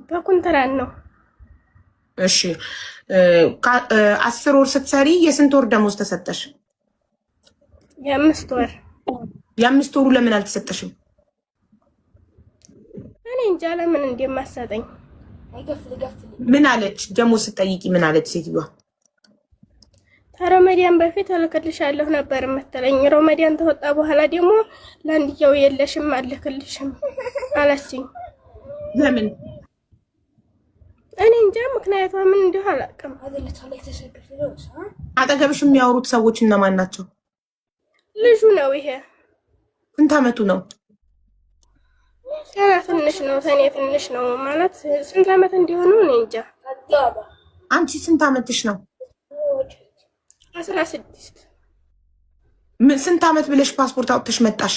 በኩንትራት ነው። እሺ 10 ወር ስትሰሪ የስንት ወር ደሞዝ ተሰጠሽ? የ5 ወር። የ5 ወሩ ለምን አልተሰጠሽም? እኔ እንጃ ለምን እንደማሰጠኝ። ምን አለች? ደሞዝ ስትጠይቂ ምን አለች ሴትዮዋ? ከረመዳን በፊት እልክልሻለሁ ነበር የምትለኝ። ረመዳን ተወጣ በኋላ ደግሞ ለአንድያው የለሽም አልክልሽም አለችኝ። ለምን? እኔ እንጃ ምክንያቷ ምን እንደሆነ አላውቅም። አጠገብሽ የሚያወሩት ሰዎች እነማን ናቸው? ልጁ ነው። ይሄ ስንት አመቱ ነው? ገና ትንሽ ነው። ተኔ ትንሽ ነው ማለት ስንት አመት እንዲሆኑ እኔ እንጃ። አንቺ ስንት አመትሽ ነው? 16። ስንት አመት ብለሽ ፓስፖርት አውጥተሽ መጣሽ?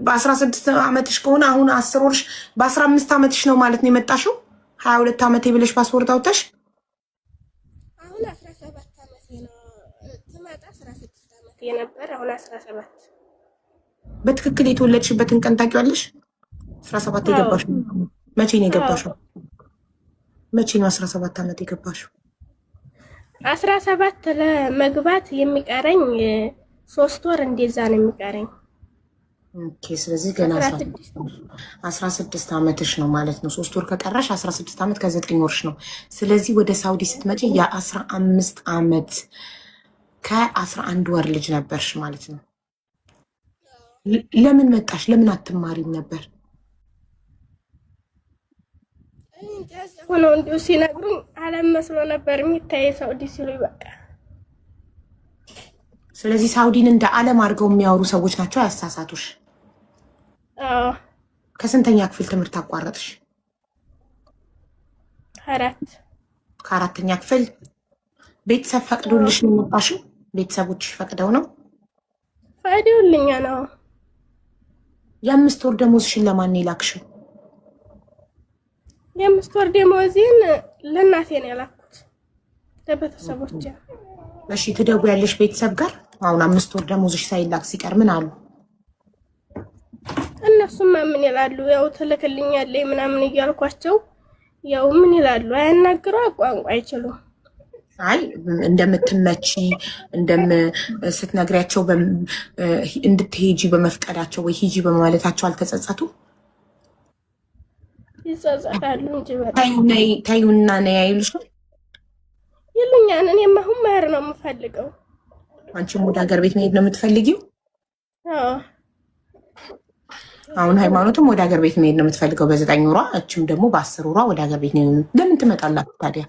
በ16 አመትሽ ከሆነ አሁን 10 ወርሽ በ15 አመትሽ ነው ማለት ነው የመጣሽው። 22 አመቴ ብለሽ ፓስፖርት አውጥተሽ አሁን 17 አመቴ ነው። ትመጣ 16 አመቴ ነበር። አሁን 17። በትክክል የተወለድሽበትን ቀን ታውቂዋለሽ? 17 የገባሽው መቼ ነው የገባሽው? መቼ ነው 17 አመት የገባሽው? 17 ለመግባት የሚቀረኝ 3 ወር እንደዛ ነው የሚቀረኝ። ኦኬ ስለዚህ ገና 16 አመትሽ ነው ማለት ነው። 3 ወር ከቀረሽ 16 አመት ከ9 ወርሽ ነው። ስለዚህ ወደ ሳውዲ ስትመጪ የ15 አመት ከ11 ወር ልጅ ነበርሽ ማለት ነው። ለምን መጣሽ? ለምን አትማሪም ነበር? ሆነው እንዲሁ ሲነግሩኝ አለም መስሎ ነበር የሚታይ ሳውዲ ሲሉ በቃ። ስለዚህ ሳውዲን እንደ አለም አድርገው የሚያወሩ ሰዎች ናቸው ያሳሳቱሽ። ከስንተኛ ክፍል ትምህርት አቋረጥሽ? 4። ከአራተኛ ክፍል። ቤተሰብ ፈቅዶልሽ ነው የመጣሽው? ቤተሰቦችሽ ፈቅደው ነው? ፈቅደውልኛ ነው። የ5 ወር ደሞዝሽን ለማን የላክሽው? የ5 ወር ደሞዜን ለእናቴ ነው የላኩት፣ ለቤተሰቦቼ። እሺ ትደውያለሽ ቤተሰብ ጋር? አሁን 5 ወር ደሞዝሽ ሳይላክ ሲቀር ምን አሉ? እነሱማ ምን ይላሉ? ያው ትልክልኛለች ምናምን እያልኳቸው ያው ምን ይላሉ? አያናግሩ፣ ቋንቋ አይችሉም። አይ እንደምትመቺ ስትነግሪያቸው እንድትሄጂ በመፍቀዳቸው ወይ ሂጂ በማለታቸው አልተጸጸቱ? ይጸጸታሉ እንጂ ታዩና ነይ አይሉሽም? ይሉኛል። እኔማ አሁን መሄድ ነው የምፈልገው። አንቺም ወደ ሀገር ቤት መሄድ ነው የምትፈልጊው? አዎ። አሁን ሃይማኖትም ወደ ሀገር ቤት መሄድ ነው የምትፈልገው በ9 ወሯ፣ እችም ደግሞ በ10 ወሯ ወደ ሀገር ቤት ነው። ለምን ትመጣላችሁ ታዲያ?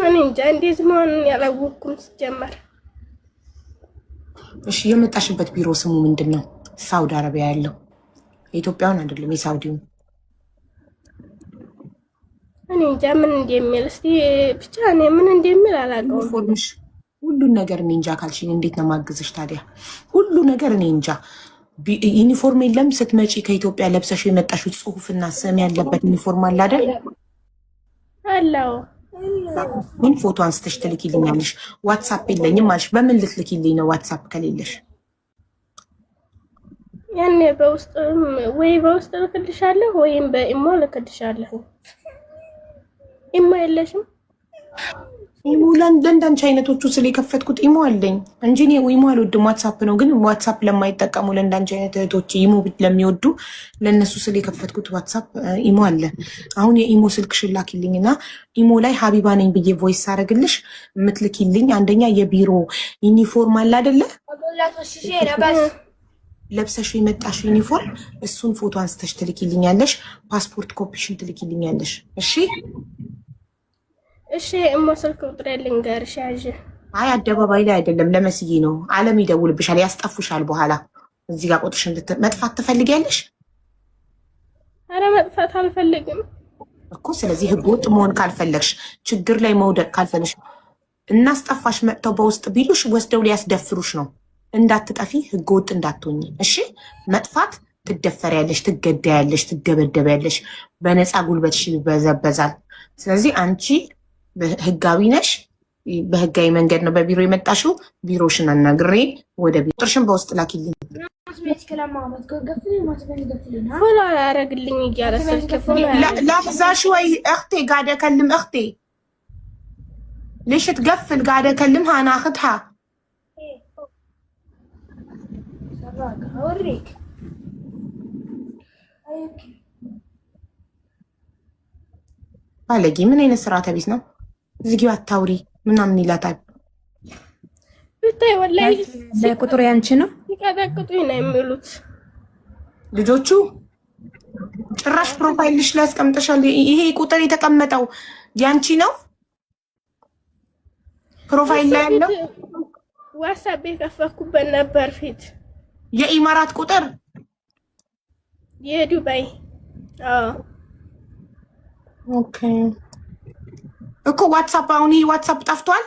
እኔ እንጃ እንዴት መሆኑን ያላወቅኩም ሲጀመር። እሺ የመጣሽበት ቢሮ ስሙ ምንድን ነው? ሳውዲ አረቢያ ያለው የኢትዮጵያውን አይደለም የሳውዲውን። እኔ እንጃ ምን እንደሚል እስቲ ብቻ እኔ ምን እንደሚል አላውቀውም። ዩኒፎርምሽ ሁሉን ነገር እኔ እንጃ ካልሽኝ እንዴት ነው ማግዝሽ ታዲያ? ሁሉ ነገር እኔ እንጃ። ዩኒፎርም የለም ስትመጪ ከኢትዮጵያ ለብሰሽ የመጣሽው ጽሁፍና ስም ያለበት ዩኒፎርም አለ አይደል? አለው። ምን ፎቶ አንስተሽ ትልኪልኛለሽ? ዋትሳፕ የለኝም አልሽ። በምን ልትልኪልኝ ነው ዋትሳፕ ከሌለሽ? ያኔ በውስጥ በውስጥ ልክልሻለሁ ወይም በኢሞ ልክልሻለሁ። ኢሞ የለሽም? ኢሞ ለእንዳንቺ አይነቶቹ ስለ የከፈትኩት ኢሞ አለኝ እንጂ እኔ ኢሞ አልወድም። ዋትሳፕ ነው ግን ዋትሳፕ ለማይጠቀሙ ለእንዳንቺ አይነት እህቶች ኢሞ ለሚወዱ ለእነሱ ስለ የከፈትኩት ዋትሳፕ ኢሞ አለ። አሁን የኢሞ ስልክሽን ላኪልኝና ኢሞ ላይ ሀቢባ ነኝ ብዬ ቮይስ አደረግልሽ የምትልኪልኝ አንደኛ የቢሮ ዩኒፎርም አለ አይደለ? ለብሰሽ የመጣሽ ዩኒፎርም እሱን ፎቶ አንስተሽ ትልኪልኛለሽ። ፓስፖርት ኮፒሽን ትልኪልኛለሽ። እሺ እሺ። እሞ ስልክ ቁጥር ልንገርሽ ያዥ። አይ አደባባይ ላይ አይደለም ለመስዬ ነው። አለም ይደውልብሻል፣ ያስጠፉሻል። በኋላ እዚህ ጋር ቁጥርሽን መጥፋት ትፈልጊያለሽ? አረ መጥፋት አልፈልግም እኮ። ስለዚህ ህገወጥ መሆን ካልፈለግሽ፣ ችግር ላይ መውደቅ ካልፈለግሽ እናስጠፋሽ መጥተው በውስጥ ቢሉሽ ወስደው ሊያስደፍሩሽ ነው። እንዳትጠፊ ህገወጥ እንዳትሆኝ እሺ። መጥፋት ትደፈሪያለሽ፣ ትገዳያለሽ፣ ትደበደቢያለሽ፣ በነፃ ጉልበትሽ ይበዘበዛል። ስለዚህ አንቺ ህጋዊ ነሽ፣ በህጋዊ መንገድ ነው በቢሮ የመጣሽው። ቢሮሽን አናግሬ ወደ ቢሮ ቁጥርሽን በውስጥ ላኪልኝ። ፎሎ አላረግልኝ እያለ ስልክ ፎሎ ላሕዛ شوي اختي قاعده اكلم اختي ليش تقفل قاعده اكلمها انا اخذها اوريك ባለጌ ምን አይነት ስርዓተ ቢስ ነው? ዝጊው አታውሪ ምናምን ይላታል። ብታይ ወላሂ ለቁጥሩ ያንቺ ነው ይቀጠቅጡኝ ነው የሚሉት ልጆቹ። ጭራሽ ፕሮፋይልሽ ላይ አስቀምጠሻል። ይሄ ቁጥር የተቀመጠው ያንቺ ነው? ፕሮፋይል ላይ ያለው ዋትስአፕ የከፈኩበት ነበር ፊት። የኢማራት ቁጥር የዱባይ ኦኬ እኮ ዋትስአፕ አሁን ይሄ ዋትስአፕ ጠፍቷል።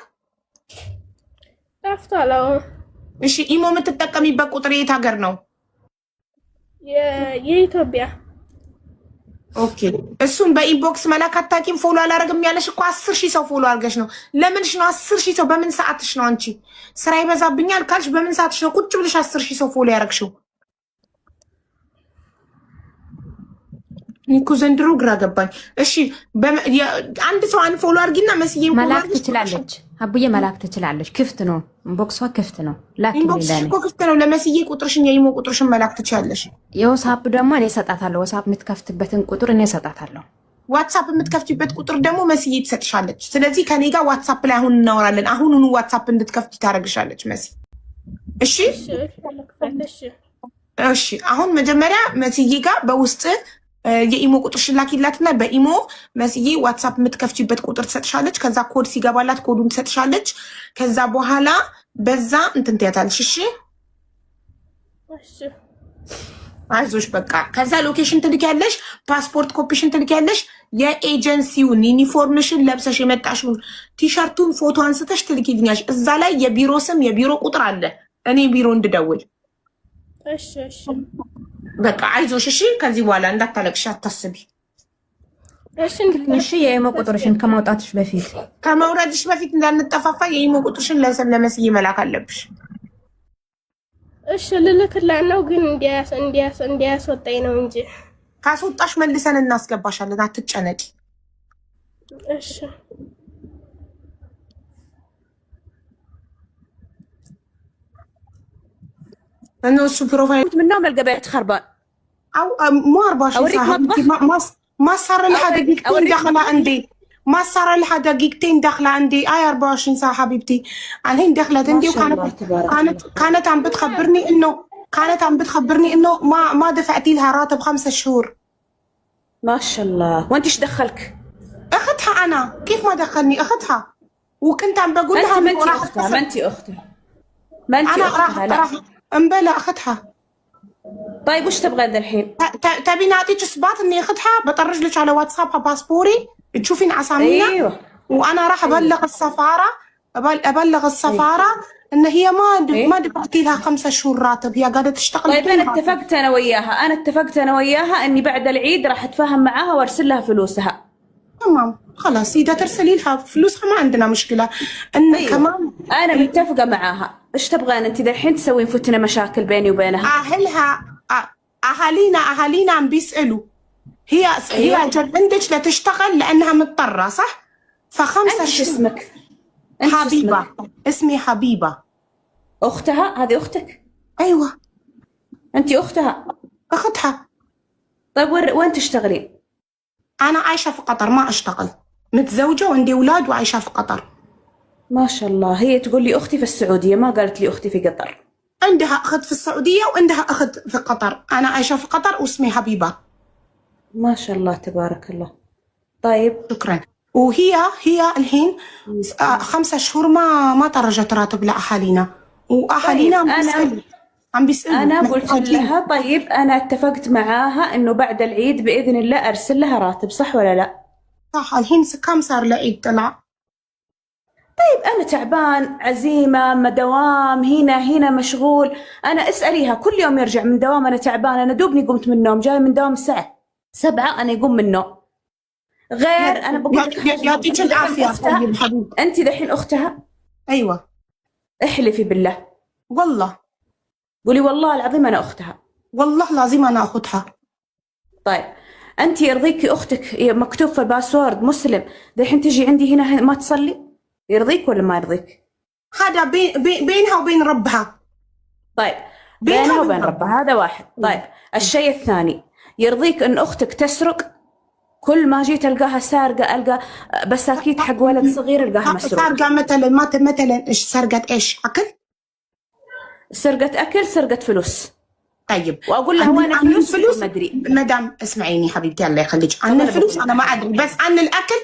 ጠፍቷል። እሺ ኢሞ የምትጠቀሚበት ቁጥር የት ሀገር ነው? የኢትዮጵያ። ኦኬ እሱን በኢንቦክስ መላክ አታውቂም? ፎሎ አላረግም ያለሽ እኮ 10,000 ሰው ፎሎ አድርገሽ ነው። ለምንሽ ነው 10,000 ሰው? በምን ሰዓትሽ ነው አንቺ ስራ ይበዛብኛል ካልሽ በምን ሰዓትሽ ነው ቁጭ ብለሽ 10,000 ሰው ፎሎ ያረግሽው? ኒኩ ዘንድሮ ግራ ገባኝ። እሺ አንድ ሰው አንፎሎ አድርጊና መስዬ መላክ ትችላለች። አቡዬ መላክ ትችላለች። ክፍት ነው፣ ኢንቦክሷ ክፍት ነው። ኢንቦክስ እኮ ክፍት ነው። ለመስዬ ቁጥርሽን የኢሞ ቁጥርሽን መላክ ትችላለሽ። የዋትስአፕ ደግሞ እኔ እሰጣታለሁ። ዋትስአፕ የምትከፍትበትን ቁጥር እኔ እሰጣታለሁ። ዋትስአፕ የምትከፍቲበት ቁጥር ደግሞ መስዬ ትሰጥሻለች። ስለዚህ ከኔ ጋር ዋትስአፕ ላይ አሁን እናወራለን። አሁኑኑ ዋትስአፕ እንድትከፍቲ ታደርግሻለች መሲ። እሺ እሺ። አሁን መጀመሪያ መስዬ ጋር በውስጥ የኢሞ ቁጥርሽን ላኪላትና በኢሞ መስዬ ዋትስአፕ የምትከፍቺበት ቁጥር ትሰጥሻለች። ከዛ ኮድ ሲገባላት ኮዱን ትሰጥሻለች። ከዛ በኋላ በዛ እንትን ትያታለሽ። እሺ አይዞሽ በቃ። ከዛ ሎኬሽን ትልኪያለሽ፣ ፓስፖርት ኮፒሽን ትልኪያለሽ። የኤጀንሲውን ዩኒፎርምሽን ለብሰሽ የመጣሽውን ቲሸርቱን ፎቶ አንስተሽ ትልኪልኛሽ። እዛ ላይ የቢሮ ስም የቢሮ ቁጥር አለ። እኔ ቢሮ እንድደውል እሺ እሺ በቃ አይዞሽ። እሺ ከዚህ በኋላ እንዳታለቅሽ አታስቢ። እሺ የኢሞ ቁጥርሽን ከማውጣትሽ በፊት ከመውረድሽ በፊት እንዳንጠፋፋ የኢሞ ቁጥርሽን ለመስዬ መላክ አለብሽ። እሺ ልልክላት ነው ግን እንዲያስወጣኝ ነው እንጂ ካስወጣሽ መልሰን እናስገባሻለን። አትጨነቂ። እሺ انه شو بروفايل من نوم القبائل خربان او مو 24 ساعه. ما صار لها دقيقتين داخله عندي. ما صار لها دقيقتين داخله عندي. 24 ساعه حبيبتي. الحين دخلت عندي كانت عم بتخبرني انه ما دفعتي لها راتب 5 شهور. ما شاء الله. وانت ايش دخلك؟ اختها انا. كيف ما دخلني؟ اختها. وكنت عم بقول لها ما انت اختها. ما انت اختها. لا امبلا اختها. طيب وش تبغى الحين؟ تبي نعطيك اثبات اني اختها؟ بطرج لك على واتسابها باسبوري تشوفين اسامينا. ايوه وانا راح ابلغ السفاره. ان هي ما دفعتي لها 5 شهور راتب. هي قاعده تشتغل. طيب انا اتفقت انا وياها اني بعد العيد راح اتفاهم معاها وارسل لها فلوسها. تمام خلاص اذا ترسلي لها فلوسها ما عندنا مشكله. ان أيوه. كمان انا متفقه معاها. ايش تبغين انت الحين تسوين فتنه مشاكل بيني وبينها؟ اهالينا عم بيسالوا. هي عندك لتشتغل لانها مضطره صح؟ فخمسة شو اسمك؟ حبيبه. اسمي حبيبه. اختها؟ هذه اختك؟ ايوه انت اختها. طيب وين تشتغلين؟ انا عايشه في قطر ما اشتغل. متزوجه وعندي اولاد وعايشه في قطر. ما شاء الله. هي تقول لي اختي في السعوديه ما قالت لي اختي في قطر. عندها اخت في السعوديه وعندها اخت في قطر. انا عايشه في قطر واسمي حبيبه. ما شاء الله تبارك الله. طيب شكرا. وهي الحين 5 شهور ما طرجت راتب لاهالينا. واهالينا عم بيسالوا. انا قلت لها طيب انا اتفقت معاها انه بعد العيد باذن الله ارسل لها راتب صح ولا لا؟ صح. الحين كم صار العيد طلع؟ طيب أنا تعبان عزيمة دوام هنا مشغول. أنا اسأليها كل يوم يرجع من دوام أنا تعبان. أنا دوبني قمت من النوم جاي من دوام الساعة 7 أنا يقوم من النوم. غير أنا بقول لك يعطيك العافية. طيب حبيبي أنت دحين أختها؟ أيوة احلفي بالله. والله. قولي والله العظيم أنا أختها. والله لازم أنا أخذها. طيب أنت يرضيكي أختك مكتوب في الباسورد مسلم دحين تجي عندي هنا ما تصلي؟ يرضيك ولا ما يرضيك؟ هذا بينها وبين ربها. طيب بينها وبين ربها، هذا واحد. طيب الشيء الثاني، يرضيك أن أختك تسرق؟ كل ما جيت ألقاها سارقة، ألقى بساكيت حق ولد صغير ألقاها مسروق. سارقة مثلا إيش سرقت؟ إيش أكل؟ سرقت أكل، سرقت فلوس. طيب واقول لها وين الفلوس؟ ما ادري. مدام اسمعيني حبيبتي الله يخليك، عن الفلوس انا ما ادري، بس عن الاكل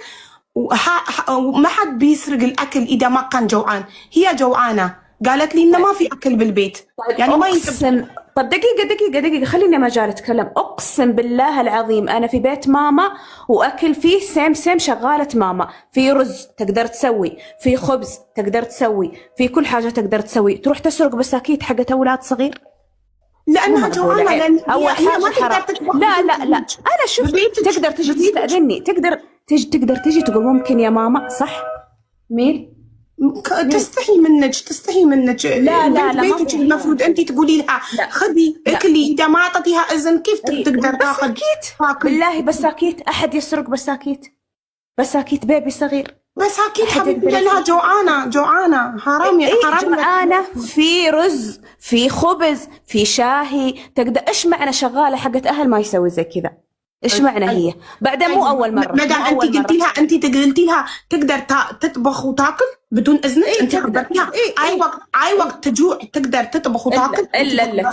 ما حد بيسرق الاكل اذا ما كان جوعان. هي جوعانه قالت لي انه ما في اكل بالبيت. طيب يعني ما أقسم. طب دقيقة خليني مجال أتكلم. أقسم بالله العظيم أنا في بيت ماما وأكل فيه سيم شغالة ماما، في رز تقدر تسوي، في خبز تقدر تسوي، في كل حاجة تقدر تسوي. تروح تسرق بساكيت حقت أولاد صغير؟ لانها جوعانه، لان أول هي ما حاجة تقدر تطبخ. لا أنا شفت تقدر تجي تستأذني، تقدر تجي تقول ممكن يا ماما، صح؟ مين؟ تستحي منك. لا بيتك المفروض انت تقولي لها خذي اكلي. اذا ما اعطيتيها اذن كيف تقدر تاخذ؟ بالله بساكيت احد يسرق بساكيت بيبي صغير؟ بساكيت حبيبتي لانها جوعانه. حرام حرام. جوعانه، في رز، في خبز، في شاهي. تقدر ايش معنى شغاله حقت اهل ما يسوي زي كذا؟ ايش معنى هي؟ بعدين مو اول مره. مدام انت قلتي لها تقدر تطبخ وتاكل بدون اذنك. انت خبرتيها اي وقت تجوع تقدر تطبخ وتاكل؟ الا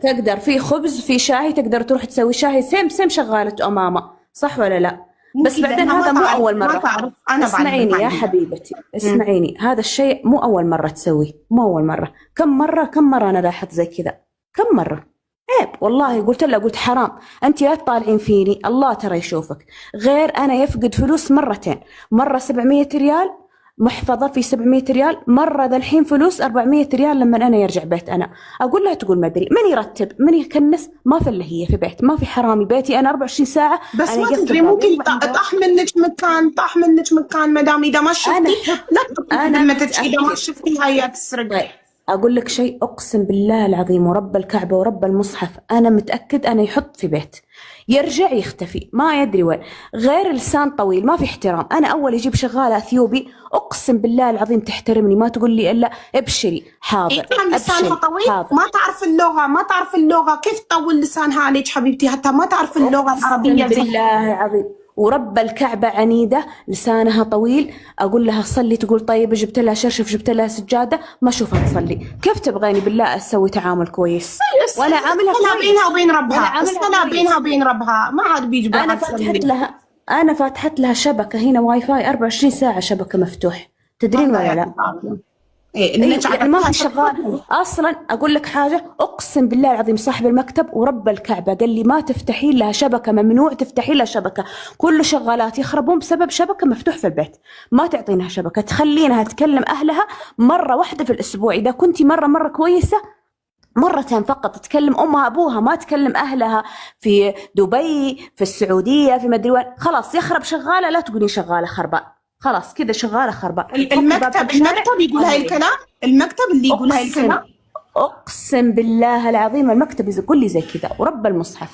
تقدر في خبز، في شاهي، تقدر تروح تسوي شاهي سيم شغاله امامه، صح ولا لا؟ بس بعدين هذا مو اول مره. اسمعيني يا حبيبتي، اسمعيني، هذا الشيء مو اول مره تسويه، مو اول مره. كم مره انا لاحظت زي كذا، كم مره. عيب والله. قلت حرام، انت لا تطالعين فيني، الله ترى يشوفك. غير انا يفقد فلوس مرتين، مره 700 ريال محفظه في 700 ريال، مره ذا الحين فلوس 400 ريال لما انا يرجع بيت. انا اقول لها تقول ما ادري من يرتب من يكنس، ما في الا هي في بيت، ما في حرامي بيتي انا 24 ساعه. بس ما تدري ممكن طاح منك مكان مدام اذا ما شفتي لا اذا ما شفتي هي تسرق. أقول لك شيء، أقسم بالله العظيم ورب الكعبة ورب المصحف أنا متأكد أنا يحط في بيت يرجع يختفي ما يدري وين. غير لسان طويل ما في احترام. أنا أول يجيب شغالة أثيوبي أقسم بالله العظيم تحترمني، ما تقول لي إلا ابشري حاضر. لسانها طويل حاضر. ما تعرف اللغة كيف تطول لسانها عليك حبيبتي؟ حتى ما تعرف اللغة العربية. بالله العظيم ورب الكعبة عنيدة لسانها طويل. أقول لها صلي تقول طيب، جبت لها شرشف، جبت لها سجادة، ما أشوفها تصلي. كيف تبغاني بالله أسوي تعامل كويس؟ وأنا عاملها بينها وبين ربها، الصلاة بينها وبين ربها، ما عاد بيجبرها. أنا فتحت لها شبكة هنا واي فاي 24 ساعة، شبكة مفتوح، تدرين ولا لا؟ يعني ما في شغال اصلا. اقول لك حاجه، اقسم بالله العظيم صاحب المكتب ورب الكعبه قال لي ما تفتحين لها شبكه، ممنوع تفتحين لها شبكه، كل شغالات يخربون بسبب شبكه مفتوح في البيت. ما تعطينها شبكه، تخلينها تكلم اهلها مره واحده في الاسبوع. اذا كنتي مره كويسه مرتين فقط تكلم امها ابوها، ما تكلم اهلها في دبي في السعوديه في مدري وين. خلاص يخرب شغاله لا تقولين شغاله خرباء، خلاص كذا شغاله خرباء. المكتب يقول هاي الكلام، المكتب اللي يقول هاي الكلام. اقسم بالله العظيم المكتب يقول لي زي كذا ورب المصحف.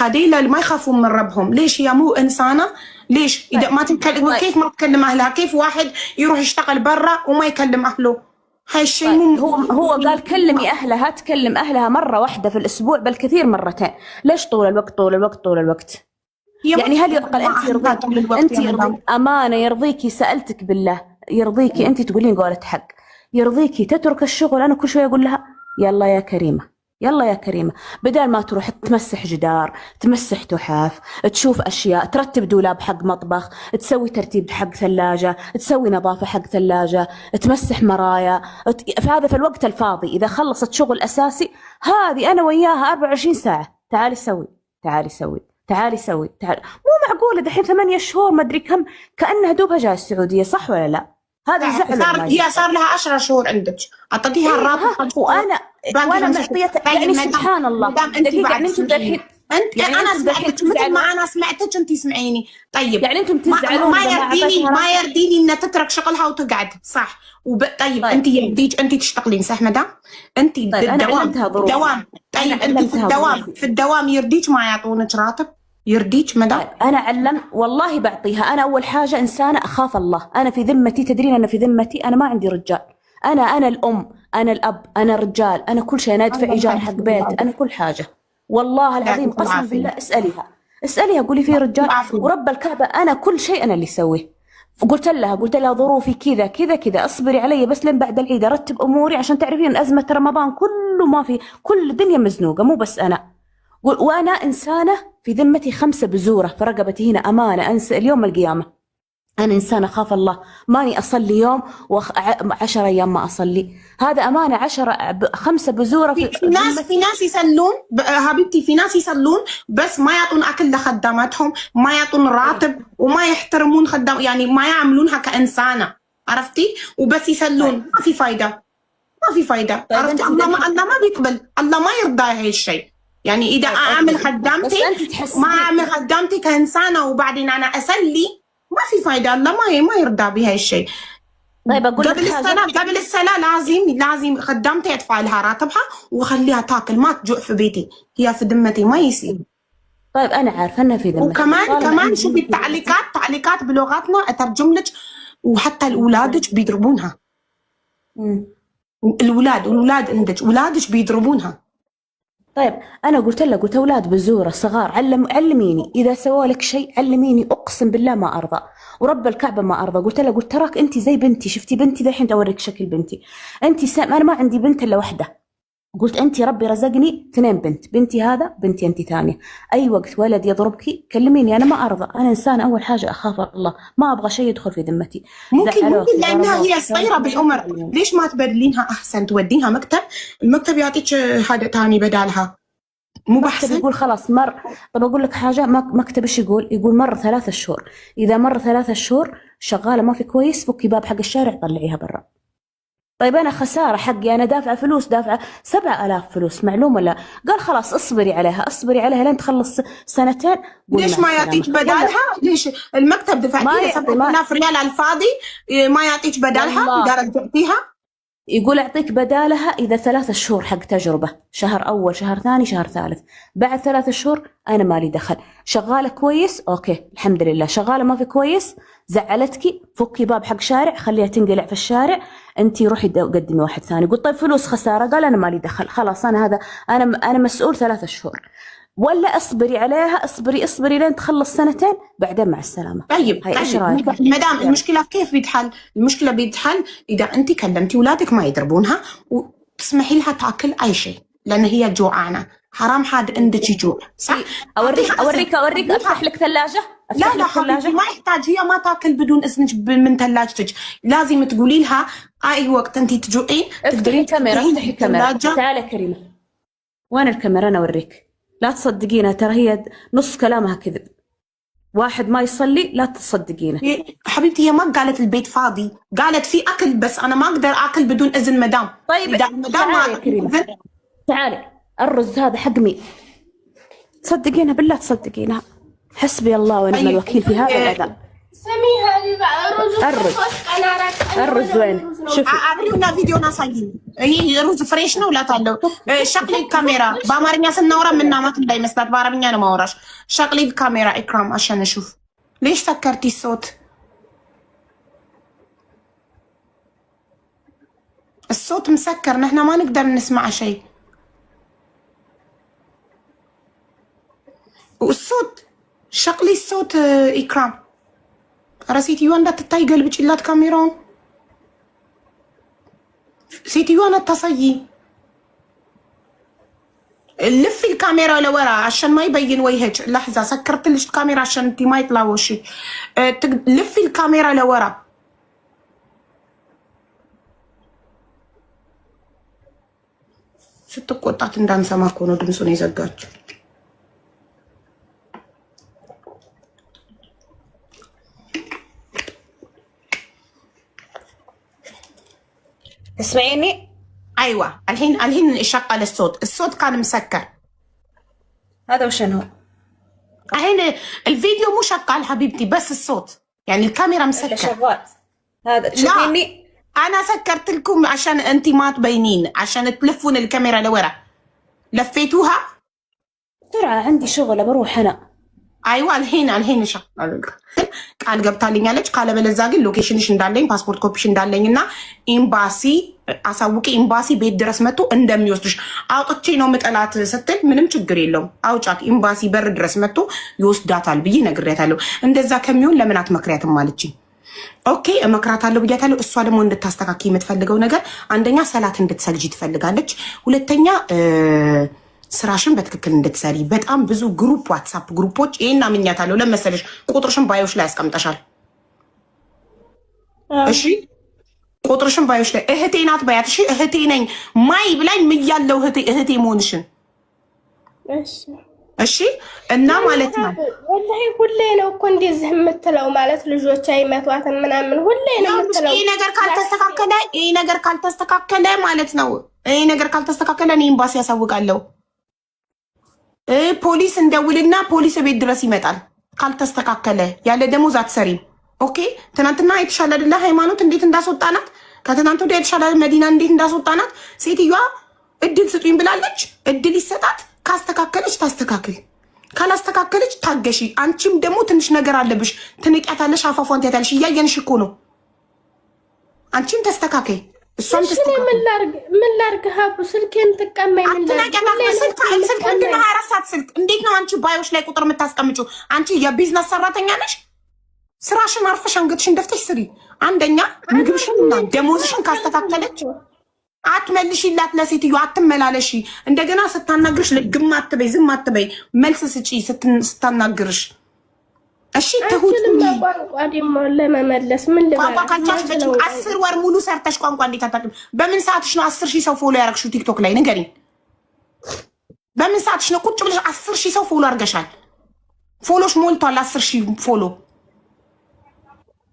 هذيلا ما يخافون من ربهم. ليش هي مو انسانه؟ ليش اذا ما تكلم كيف ما تكلم اهلها؟ كيف واحد يروح يشتغل برا وما يكلم اهله؟ هاي الشيء هو قال كلمي اهلها، تكلم اهلها مره واحده في الاسبوع، بل كثير مرتين. ليش طول الوقت؟ يعني هل يعقل انت يرضيك امانه يرضيكي؟ سالتك بالله يرضيكي انت تقولين قولة حق، يرضيكي تترك الشغل؟ انا كل شويه اقول لها يلا يا كريمه، بدل ما تروح تمسح جدار، تمسح تحف، تشوف اشياء، ترتب دولاب حق مطبخ، تسوي ترتيب حق ثلاجه، تسوي نظافه حق ثلاجه، تمسح مرايا، هذا في الوقت الفاضي. اذا خلصت شغل اساسي هذه انا وياها 24 ساعه تعالي سوي. مو معقولة دحين 8 شهور ما أدري كم، كأنها دوبها جاء السعودية، صح ولا لا؟ هذا زعل. هي صار لها 10 شهور عندك، أعطيتيها الراتب وأنا معطية. يعني سبحان الله دقيقة، يعني أنتم دحين انت يعني انا سمعتك مثل ما انا سمعتك انت سمعيني. طيب يعني انتم تزعلون ما يرديني انها تترك شغلها وتقعد صح طيب انت يرديك انت تشتغلين صح مدام؟ انت طيب الدوام طيب انت في الدوام يرديك ما يعطونك راتب؟ يرديك مدام؟ طيب انا والله بعطيها. انا اول حاجه انسانه اخاف الله. انا في ذمتي، تدرين انا في ذمتي انا ما عندي رجال. انا الام، انا الاب، انا رجال، انا كل شيء. انا ادفع ايجار حق بيت، انا كل حاجه والله العظيم قسما بالله. اساليها قولي في رجال ورب الكعبه انا كل شيء انا اللي اسويه. قلت لها ظروفي كذا كذا كذا، اصبري علي بس لين بعد العيد ارتب اموري، عشان تعرفين ازمه رمضان كله ما في، كل الدنيا مزنوقه مو بس انا. وانا انسانه في ذمتي 5 بزوره في رقبتي هنا امانه انسى اليوم القيامه. أنا إنسان أخاف الله، ماني أصلي يوم و10 أيام ما أصلي، هذا أمانة. 5 بزورة في ناس يصلون حبيبتي، في ناس يصلون بس ما يعطون أكل لخداماتهم، ما يعطون راتب وما يحترمون خدام، يعني ما يعملونها كإنسانة، عرفتي؟ وبس يصلون. ما في فايدة، ما في فايدة. عرفتي؟ الله ما بيقبل، الله ما يرضى هاي الشيء. يعني إذا أعمل خدامتي ما أعمل خدامتي كإنسانة وبعدين أنا أسلي، ما في فايدة. الله ما يرضى بهاي الشيء. طيب أقول لك قبل الصلاة لازم خدامتي أدفع لها راتبها وخليها تاكل، ما تجوع في بيتي، هي في ذمتي ما يصير. طيب أنا عارفة أنها في ذمتي. وكمان شوفي تعليقات بلغتنا أترجم لك، وحتى الأولادك بيضربونها. الأولاد عندك أولادك بيضربونها. طيب أنا قلت أولاد بزورة صغار، علميني إذا سووا لك شيء علميني، أقسم بالله ما أرضى ورب الكعبة ما أرضى. قلت تراك أنت زي بنتي، شفتي بنتي ذحين أوريك شكل بنتي. أنا ما عندي بنت إلا واحدة، قلت أنت ربي رزقني 2 بنت، بنتي هذا بنتي أنت ثانية. أي وقت ولد يضربك كلميني، أنا ما أرضى. أنا إنسان أول حاجة أخاف الله، ما أبغى شيء يدخل في ذمتي. ممكن لأنها هي صغيرة بالعمر، ليش ما تبدلينها أحسن، تودينها المكتب يعطيك حاجة ثاني بدالها، مو بحسن؟ يقول خلاص طب أقول لك حاجة، مكتب إيش يقول مر 3 شهور، إذا مر 3 شهور شغالة ما في كويس، فكي باب حق الشارع طلعيها برا. طيب أنا خسارة حقي، أنا دافعة فلوس، دافعة 7000 فلوس، معلوم ولا؟ قال خلاص اصبري عليها لين تخلص 2. ليش ما يعطيك بدالها؟ ليش المكتب دفعتي 7000 ريال على الفاضي، ما يعطيك بدالها؟ قالت تعطيها؟ يقول أعطيك بدالها إذا 3 شهور حق تجربة، شهر أول شهر ثاني شهر ثالث. بعد 3 شهور أنا مالي دخل. شغالة كويس أوكي الحمد لله، شغالة ما في كويس زعلتك، فكي باب حق شارع خليها تنقلع في الشارع، أنتي روحي قدمي واحد ثاني. قلت طيب فلوس خسارة، قال أنا مالي دخل، خلاص أنا مسؤول 3 شهور، ولا اصبري عليها، اصبري لين تخلص 2 بعدين مع السلامه. طيب مدام المشكله كيف بيتحل؟ المشكله بيتحل اذا انت كلمتي اولادك ما يضربونها وتسمحي لها تاكل اي شيء، لان هي جوعانه، حرام حد عندك يجوع صح؟ اوريك افتح لك ثلاجه. لا حبيبتي ما يحتاج، هي ما تاكل بدون اذنك من ثلاجتك، لازم تقولي لها اي وقت انت تجوعين تقدرين افتحي كاميرا. تعالي كريمه، وين الكاميرا؟ انا اوريك، لا تصدقينها، ترى هي نص كلامها كذب. واحد ما يصلي لا تصدقينه. حبيبتي هي ما قالت البيت فاضي، قالت في اكل بس انا ما اقدر اكل بدون اذن مدام. طيب تعالي الرز هذا حق مين؟ تصدقينها بالله تصدقينها؟ حسبي الله ونعم الوكيل في هذا الأذى. سميها لي بقى الرز وين؟ شوفي أعطينا فيديو نصايين، هي رز فريشنا ولا طلو. شغلي الكاميرا بأمارنيا سنورة منا ما تبدأي مسدات بعربية أنا ما وراش. شغلي الكاميرا إكرام عشان نشوف. ليش سكرتي الصوت؟ الصوت مسكر، نحن ما نقدر نسمع شيء. والصوت شغلي الصوت إكرام. رسيتي وانا تتاي قلبك إلا كاميرون سيتي وانا تصيي لفي الكاميرا لورا عشان ما يبين وجهك. لحظة سكرت لك الكاميرا عشان انتي ما يطلع وشك. لفي الكاميرا لورا. ስትቆጣት እንዳንሰማ እኮ ነው ድምፁን የዘጋችው። تسمعيني؟ ايوه الحين شغل الصوت كان مسكر. هذا وشنو الحين الفيديو مو شغال حبيبتي بس الصوت يعني الكاميرا مسكره شغال هذا تشوفيني انا سكرت لكم عشان انت ما تبينين عشان تلفون الكاميرا لورا لفيتوها بسرعه عندي شغل بروح انا አይዋ አልሄን ቃል ገብታልኛለች ካለበለዚያ ግን ሎኬሽንሽ እንዳለኝ ፓስፖርት ኮፒሽ እንዳለኝና ኤምባሲ አሳውቂ ኤምባሲ ቤት ድረስ መጥቶ እንደሚወስድሽ አውጥቼ ነው ምጠላት ስትል ምንም ችግር የለውም አውጫት ኤምባሲ በር ድረስ መጥቶ ይወስዳታል ብዬ ነግሬያታለሁ እንደዛ ከሚሆን ለምን አትመክሪያትም ማለችኝ ኦኬ እመክራታለሁ ብያታለሁ እሷ ደግሞ እንድታስተካክል የምትፈልገው ነገር አንደኛ ሰላት እንድትሰግጂ ትፈልጋለች ሁለተኛ ስራሽን በትክክል እንድትሰሪ በጣም ብዙ ግሩፕ ዋትስአፕ ግሩፖች ይሄን አምኛታለሁ ለመሰለሽ ቁጥርሽን ባዮሽ ላይ አስቀምጠሻል እሺ ቁጥርሽን ባዮሽ ላይ እህቴ ናት ባያት እሺ እህቴ ነኝ ማይ ብላኝ ምያለው እህቴ መሆንሽን እሺ እና ማለት ነው ወላሂ ሁሌ ነው እኮ እንደዚህ የምትለው ማለት ልጆች አይመቷትም ምናምን ሁሌ ነው የምትለው ይሄ ነገር ካልተስተካከለ ማለት ነው ይሄ ነገር ካልተስተካከለ እኔ ኤምባሲ ያሳውቃለሁ ፖሊስ እንደውልና ፖሊስ ቤት ድረስ ይመጣል ካልተስተካከለ ያለ ደሞዝ አትሰሪም ኦኬ ትናንትና የተሻለ አይደለ ሃይማኖት እንዴት እንዳስወጣናት ከትናንት ወዲያ የተሻለ መዲና እንዴት እንዳስወጣናት ሴትዮዋ እድል ስጡኝ ብላለች እድል ይሰጣት ካስተካከለች ታስተካክል ካላስተካከለች ታገሺ አንቺም ደግሞ ትንሽ ነገር አለብሽ ትንቂያታለሽ አፋፏን ትያታለሽ እያየንሽ እኮ ነው አንቺም ተስተካከይ እሷም ተስተካከይ ምን ላርግ ሀቡ ስልኬን ተቀማኝ ምን ላርግ ስልክ ምንድን ነው 24 ሰዓት ስልክ እንዴት ነው አንቺ ባዮሽ ላይ ቁጥር የምታስቀምጪው አንቺ የቢዝነስ ሰራተኛ ነሽ ስራሽን አርፈሽ አንገትሽን ደፍተሽ ስሪ አንደኛ ምግብሽንና ደሞዝሽን ካስተካከለች አትመልሺላት ለሴትዮ አትመላለሺ እንደገና ስታናግርሽ ለግም አትበይ ዝም አትበይ መልስ ስጪ ስታናግርሽ እሺ ተሁት ቋንቋ ደግሞ ለመመለስ ምን ቋንቋ ካቻሽ 10 ወር ሙሉ ሰርተሽ ቋንቋ እንዴት አታውቂም በምን ሰዓትሽ ነው 10,000 ሰው ፎሎ ያረግሽው ቲክቶክ ላይ ንገሪኝ በምን ሰዓትሽ ነው ቁጭ ብለሽ 10,000 ሰው ፎሎ አርገሻል ፎሎሽ ሞልቷል 10,000 ፎሎ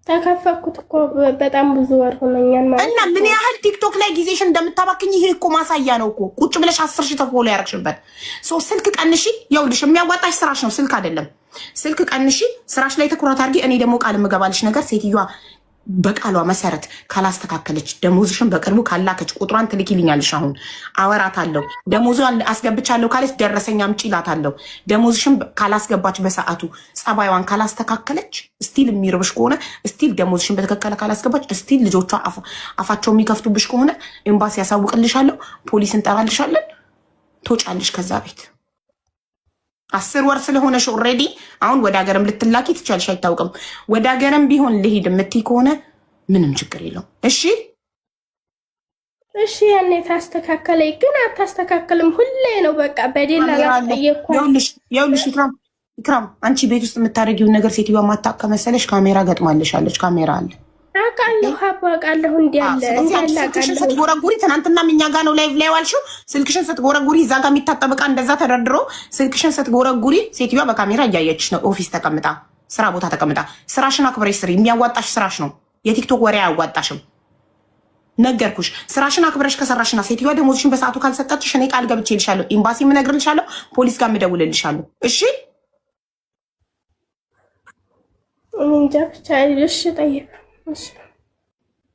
ተከፈኩት እኮ በጣም ብዙ ወር ሆነኛል ማለት እና ምን ያህል ቲክቶክ ላይ ጊዜሽን እንደምታባክኝ ይሄ እኮ ማሳያ ነው እኮ ቁጭ ብለሽ 10,000 ሰው ፎሎ ያረግሽበት ስልክ ቀንሺ ይኸውልሽ የሚያዋጣሽ ስራሽ ነው ስልክ አይደለም ስልክ ቀንሺ ስራሽ ላይ ትኩረት አድርጊ እኔ ደግሞ ቃል መገባልሽ ነገር ሴትዮዋ በቃሏ መሰረት ካላስተካከለች ደሞዝሽን በቅርቡ ካላከች ቁጥሯን ትልኪልኛለሽ አሁን አወራታለሁ ደሞዟን አስገብቻለሁ ካለች ደረሰኛ አምጪ እላታለሁ ደሞዝሽን ካላስገባች በሰዓቱ ጸባይዋን ካላስተካከለች ስቲል የሚርብሽ ከሆነ ስቲል ደሞዝሽን በተከከለ ካላስገባች ስቲል ልጆቿ አፋቸው የሚከፍቱብሽ ከሆነ ኤምባሲ ያሳውቅልሻለሁ ፖሊስ እንጠራልሻለን ትወጫለሽ ከዛ ቤት 10 ወር ስለሆነሽ ኦሬዲ አሁን ወደ ሀገርም ልትላኪ ትቻልሽ አይታወቅም ወደ ሀገርም ቢሆን ልሂድ የምትይ ከሆነ ምንም ችግር የለውም እሺ ያኔ ታስተካከለኝ ግን አታስተካከልም ሁሌ ነው በቃ በደላ ይኸውልሽ ኢክራም አንቺ ቤት ውስጥ የምታደርጊውን ነገር ሴትዮዋ ማታውቅ ከመሰለሽ ካሜራ ገጥማልሻለች ካሜራ አለ አውቃለሁ አውቃለሁ እንዲያለ ስልክሽን ስትጎረጉሪ ትናንትና እኛ ጋር ነው ላይቭ ላይ ዋልሽው ስልክሽን ስትጎረጉሪ እዛ ጋር የሚታጠብ ዕቃ እንደዛ ተደርድሮ ስልክሽን ስትጎረጉሪ ሴትዮዋ በካሜራ እያየችሽ ነው ኦፊስ ተቀምጣ ስራ ቦታ ተቀምጣ ስራሽን አክብረሽ ስሪ የሚያዋጣሽ ስራሽ ነው የቲክቶክ ወሬ አያዋጣሽም ነገርኩሽ ስራሽን አክብረሽ ከሰራሽና ሴትዮዋ ደሞዝሽን በሰዓቱ ካልሰጠችሽ እኔ ቃል ገብቼልሻለሁ ኤምባሲ እነግርልሻለሁ ፖሊስ ጋር እደውልልሻለሁ እሺ እንጃ ብቻ እሺ ጠይቅ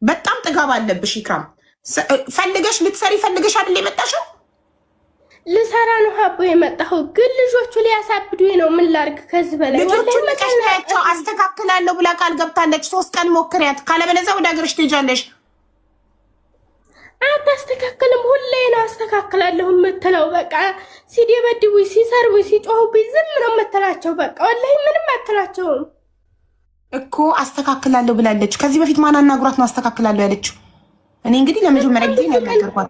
በጣም ጥጋብ አለብሽ ኢክራም ፈልገሽ ልትሰሪ ፈልገሽ አይደል የመጣሽው ልሰራ ነው ሀቦ የመጣው ግን ልጆቹ ሊያሳብዱኝ ነው ምን ላርግ ከዚህ በላይ ልጆቹ ልቀሽታቸው አስተካክላለሁ ብላ ቃል ገብታለች 3 ቀን ሞክሪያት ካለበለዚያ ወደ ሀገርሽ ትሄጃለሽ አታስተካክልም ሁሌ ነው አስተካክላለሁ የምትለው በቃ ሲደበድቡኝ ሲሰርቡኝ ሲጮሁብኝ ዝም ነው የምትላቸው በቃ ወላሂ ምንም አትላቸውም እኮ አስተካክላለሁ ብላለች ከዚህ በፊት ማን አናግሯት ነው አስተካክላለሁ ያለችው እኔ እንግዲህ ለመጀመሪያ ጊዜ ያናገርኳት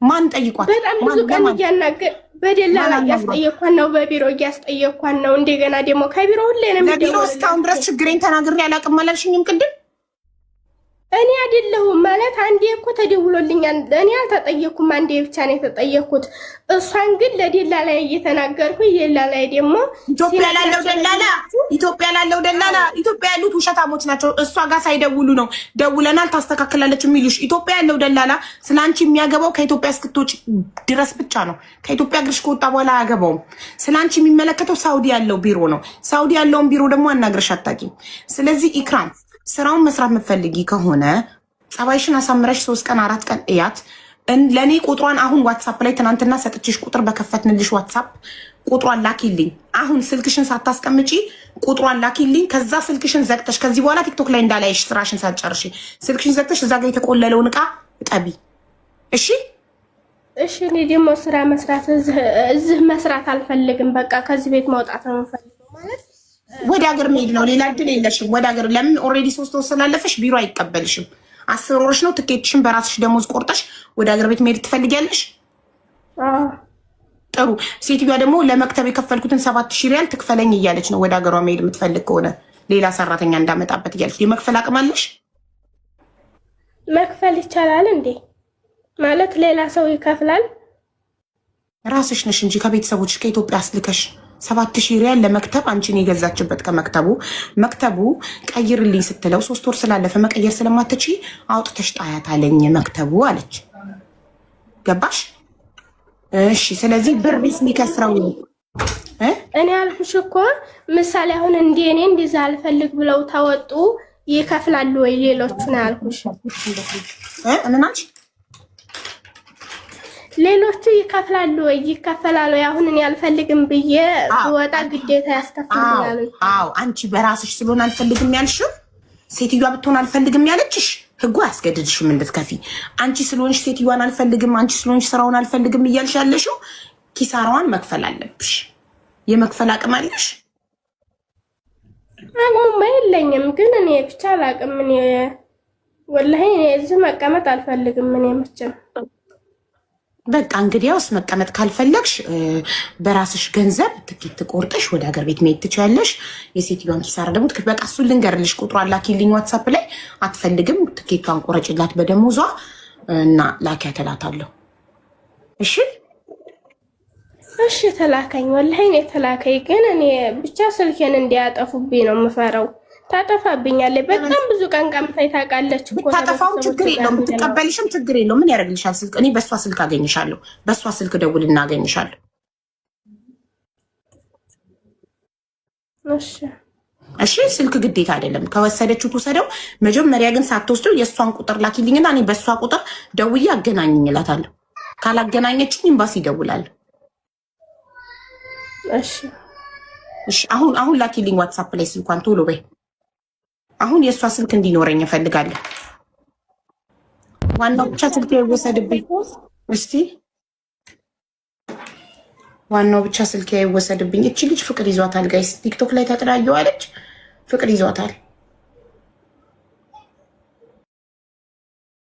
ማን ጠይቋት በጣም ብዙ ቀን እያናገር በደላላ እያስጠየኳን ነው በቢሮ እያስጠየኳን ነው እንደገና ደግሞ ከቢሮ ሁሌ ነው ለቢሮ እስካሁን ድረስ ችግሬን ተናግሬ አላውቅም አላልሽኝም ቅድም እኔ አይደለሁም ማለት አንዴ እኮ ተደውሎልኛል። እኔ አልተጠየኩም፣ አንዴ ብቻ ነው የተጠየኩት። እሷን ግን ለደላላ እየተናገርኩ ደላላ ደግሞ ኢትዮጵያ ላለው ደላላ ኢትዮጵያ ያሉት ውሸታሞች ናቸው። እሷ ጋር ሳይደውሉ ነው ደውለናል ታስተካክላለች የሚሉሽ። ኢትዮጵያ ያለው ደላላ ስላንቺ የሚያገባው ከኢትዮጵያ እስክትወጪ ድረስ ብቻ ነው። ከኢትዮጵያ እግርሽ ከወጣ በኋላ አያገባውም። ስላንቺ የሚመለከተው ሳውዲ ያለው ቢሮ ነው። ሳውዲ ያለውን ቢሮ ደግሞ አናግረሽ አታውቂም። ስለዚህ ኢክራም ስራውን መስራት የምትፈልጊ ከሆነ ጸባይሽን አሳምረሽ 3 ቀን 4 ቀን እያት። ለእኔ ቁጥሯን አሁን ዋትሳፕ ላይ ትናንትና ሰጥችሽ ቁጥር በከፈትንልሽ ዋትሳፕ ቁጥሯን ላኪልኝ። አሁን ስልክሽን ሳታስቀምጪ ቁጥሯን ላኪልኝ። ከዛ ስልክሽን ዘግተሽ ከዚህ በኋላ ቲክቶክ ላይ እንዳላይሽ ስራሽን ሳትጨርሺ ስልክሽን ዘግተሽ እዛ ጋር የተቆለለውን እቃ እጠቢ። እሺ እሺ። እኔ ደግሞ ስራ መስራት እዚህ መስራት አልፈልግም። በቃ ከዚህ ቤት መውጣት ነው የምፈልገው ማለት ወደ ሀገር መሄድ ነው። ሌላ እድል የለሽም። ወደ ሀገር ለምን ኦልሬዲ 3 ወር ስላለፈሽ ቢሮ አይቀበልሽም። 10 ወርሽ ነው። ትኬትሽን በራስሽ ደሞዝ ቆርጠሽ ወደ ሀገር ቤት መሄድ ትፈልጊያለሽ? ጥሩ። ሴትዮዋ ደግሞ ለመክተብ የከፈልኩትን 7000 ሪያል ትክፈለኝ እያለች ነው። ወደ ሀገሯ መሄድ የምትፈልግ ከሆነ ሌላ ሰራተኛ እንዳመጣበት እያለች የመክፈል አቅም አለሽ? መክፈል ይቻላል እንዴ? ማለት ሌላ ሰው ይከፍላል? ራስሽ ነሽ እንጂ ከቤተሰቦች ከኢትዮጵያ አስልከሽ 7000 ሪያል ለመክተብ አንቺን የገዛችበት መክተቡ ቀይርልኝ ስትለው 3 ወር ስላለፈ መቀየር ስለማትች አውጥተሽ ጣያት አለኝ መክተቡ አለች። ገባሽ? እሺ። ስለዚህ ብር ቢስ የሚከስረው እኔ አልኩሽ እኮ ምሳሌ አሁን እንደ እኔ እንደዛ አልፈልግ ብለው ታወጡ ይከፍላሉ ወይ ሌሎቹ ነው ያልኩሽ። እናንቺ ሌሎቹ ይከፍላሉ ወይ ይከፈላሉ? አሁን እኔ አልፈልግም ብዬ ወጣ ግዴታ ያስከፍላሉ? አዎ አንቺ በራስሽ ስለሆነ አልፈልግም ያልሽው ሴትዮዋ ብትሆን አልፈልግም ያለችሽ ህጉ አያስገድድሽም እንድትከፊ። አንቺ ስለሆንሽ ሴትዮዋን አልፈልግም፣ አንቺ ስለሆንሽ ስራውን አልፈልግም እያልሽ ያለሽው ኪሳራዋን መክፈል አለብሽ። የመክፈል አቅም አለሽ? አቅሙማ የለኝም፣ ግን እኔ ብቻ አላቅም። እኔ ወላሂ እኔ እዚህ መቀመጥ አልፈልግም። እኔ መቼም በቃ እንግዲያውስ መቀመጥ ካልፈለግሽ በራስሽ ገንዘብ ትኬት ቆርጠሽ ወደ ሀገር ቤት መሄድ ትችያለሽ። የሴትዮዋን ኪሳራ ደግሞ በቃ እሱን ልንገርልሽ። ቁጥሯን ላኪልኝ ዋትሳፕ ላይ። አትፈልግም ትኬቷን ቆረጭላት በደሞዟ እና ላኪያት እላታለሁ። እሺ እሺ ተላከኝ። ወላሂ እኔ ተላከኝ፣ ግን እኔ ብቻ ስልኬን እንዲያጠፉብኝ ነው የምፈራው። ታጠፋብኛለች። በጣም ብዙ ቀን ቀምታኝ ታውቃለች እኮ። ታጠፋው ችግር የለውም፣ ብትቀበልሽም ችግር የለውም። ምን ያደርግልሻል? ስልክ እኔ በእሷ ስልክ አገኝሻለሁ። በእሷ ስልክ ደውል እናገኝሻለሁ። እሺ ስልክ ግዴታ አይደለም። ከወሰደችው ትውሰደው። መጀመሪያ ግን ሳትወስደው የእሷን ቁጥር ላኪልኝና እኔ በእሷ ቁጥር ደውዬ አገናኝኝ እላታለሁ። ካላገናኘችኝ ኤምባሲ ይደውላል። እሺ አሁን ላኪልኝ ዋትሳፕ ላይ ስልኳን ቶሎ በይ። አሁን የእሷ ስልክ እንዲኖረኝ እፈልጋለሁ። ዋናው ብቻ ስልክ አይወሰድብኝ። እስቲ ዋናው ብቻ ስልክ አይወሰድብኝ። እቺ ልጅ ፍቅር ይዟታል ጋይስ። ቲክቶክ ላይ ተጥላየዋለች። ፍቅር ይዟታል።